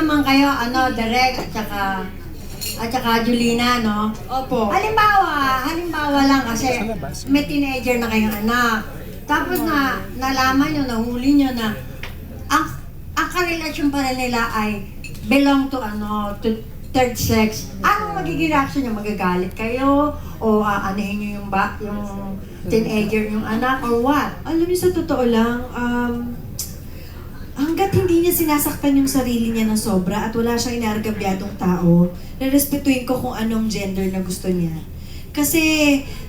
naman kayo, Direk at saka Julina, no? Opo. Halimbawa lang kasi may teenager na kayong anak. Tapos nalaman nyo, nahuli nyo na ang karelasyon pa rin nila ay belong to third sex. Anong magiging reaction nyo? Magagalit kayo? O aanihin nyo yung teenager yung anak or what? Alam niyo, sa totoo lang, hanggat hindi niya sinasaktan yung sarili niya ng sobra at wala siyang inaargabyadong tao, narespetuhin ko kung anong gender na gusto niya. Kasi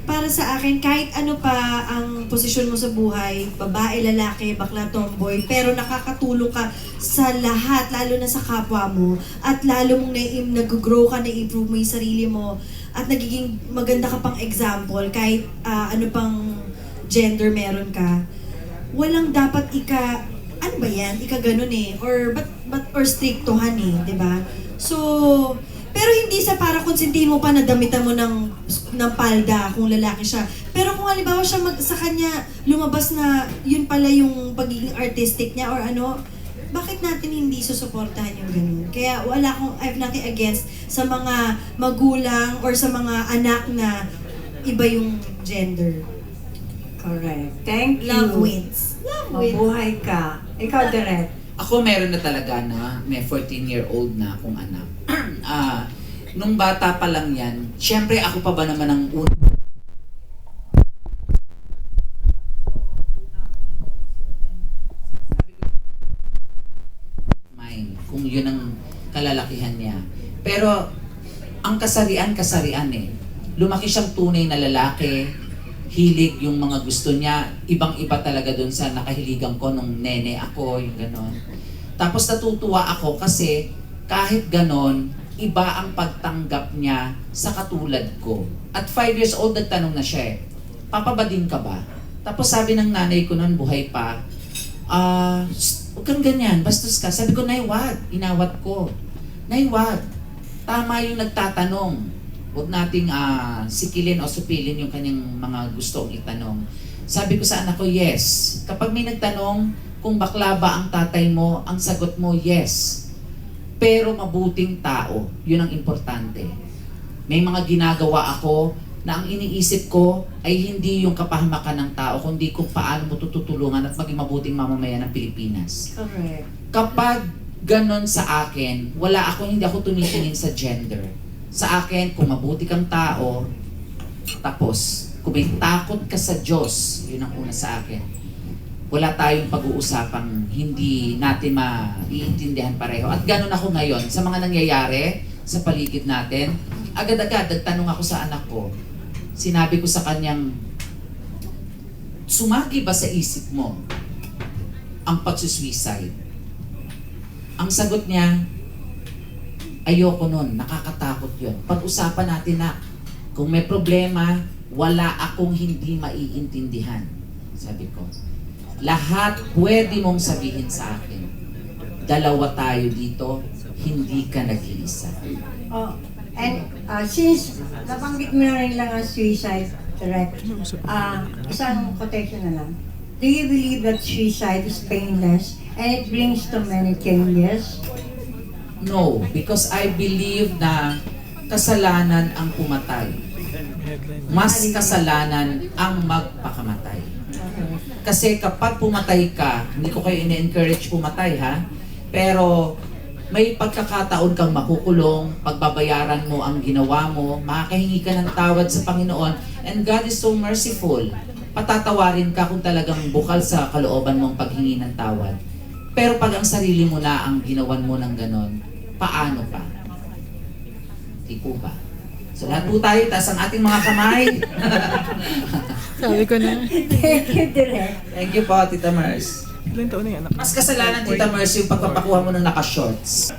para sa akin, kahit ano pa ang posisyon mo sa buhay, babae, lalaki, bakla, tomboy, pero nakakatulong ka sa lahat, lalo na sa kapwa mo, at lalo mong nag-grow ka, na-improve mo yung sarili mo, at nagiging maganda ka pang example, kahit ano pang gender meron ka, walang dapat ano ba yan? Ganun eh. Or strictohan eh, di ba? So, pero hindi sa para konsentihin mo pa na damitan mo ng palda kung lalaki siya. Pero kung halimbawa siya sa kanya lumabas na yun pala yung pagiging artistic niya or bakit natin hindi susuportahan yung ganun? Kaya I have nothing against sa mga magulang or sa mga anak na iba yung gender. Correct. Thank you. Love wins. Mabuhay ka. Ikaw, Direk. Ako meron na talaga na may 14-year-old na akong anak. Nung bata pa lang yan, syempre ako pa ba naman ang una. Kung yun ang kalalakihan niya. Pero ang kasarian eh. Lumaki siyang tunay na lalaki, hilig yung mga gusto niya, ibang-iba talaga dun sa nakahiligan ko nung nene ako, yung ganon. Tapos natutuwa ako kasi kahit ganon, iba ang pagtanggap niya sa katulad ko. At 5 years old, nagtanong na siya eh, papabading ka ba? Tapos sabi ng nanay ko noon, buhay pa, huwag kang ganyan, bastos ka. Sabi ko, nay, wag. Inawat ko. Nay, wag. Tama yung nagtatanong. Huwag nating sikilin o supilin yung kanyang mga gustong itanong. Sabi ko sa anak ko, yes. Kapag may nagtanong kung bakla ba ang tatay mo, ang sagot mo, yes. Pero mabuting tao, yun ang importante. May mga ginagawa ako na ang iniisip ko ay hindi yung kapahamakan ng tao, kundi kung paano mo tutulungan at maging mabuting mamamayan ng Pilipinas. Correct. Kapag ganon sa akin, hindi ako tumitingin sa gender. Sa akin, kung mabuti kang tao, tapos, kung may takot ka sa Diyos, yun ang una sa akin. Wala tayong pag-uusapang hindi natin maiintindihan pareho. At ganon ako ngayon, sa mga nangyayari sa paligid natin, agad-agad, nagtanong ako sa anak ko, sinabi ko sa kanyang, sumagi ba sa isip mo ang pagsusuicide? Ang sagot niya, ayoko nun, nakakatakot yun. Pag-usapan natin na, kung may problema, wala akong hindi maiintindihan. Sabi ko, lahat pwede mong sabihin sa akin. Dalawa tayo dito, hindi ka nag-iisa. And since nabanggit mo na rin lang ang suicide, Direk, isang quotation na lang. Do you believe that suicide is painless and it brings to many changes? No, because I believe na kasalanan ang pumatay. Mas kasalanan ang magpakamatay. Kasi kapag pumatay ka, hindi ko kayo ine-encourage pumatay ha, pero may pagkakataon kang makukulong, pagbabayaran mo ang ginawa mo, makakahingi ka ng tawad sa Panginoon, and God is so merciful. Patatawarin ka kung talagang bukal sa kalooban mong paghingi ng tawad. Pero pag ang sarili mo na ang ginawan mo ng ganon, paano pa? Di po ba? So lahat po tayo, taas ang ating mga kamay. Sabi ko na. Thank you, Direk. Thank you po, Tita Mars. Ilan taon na yan? Mas kasalanan, Tita Mars, yung pagpapakuha mo ng naka-shorts.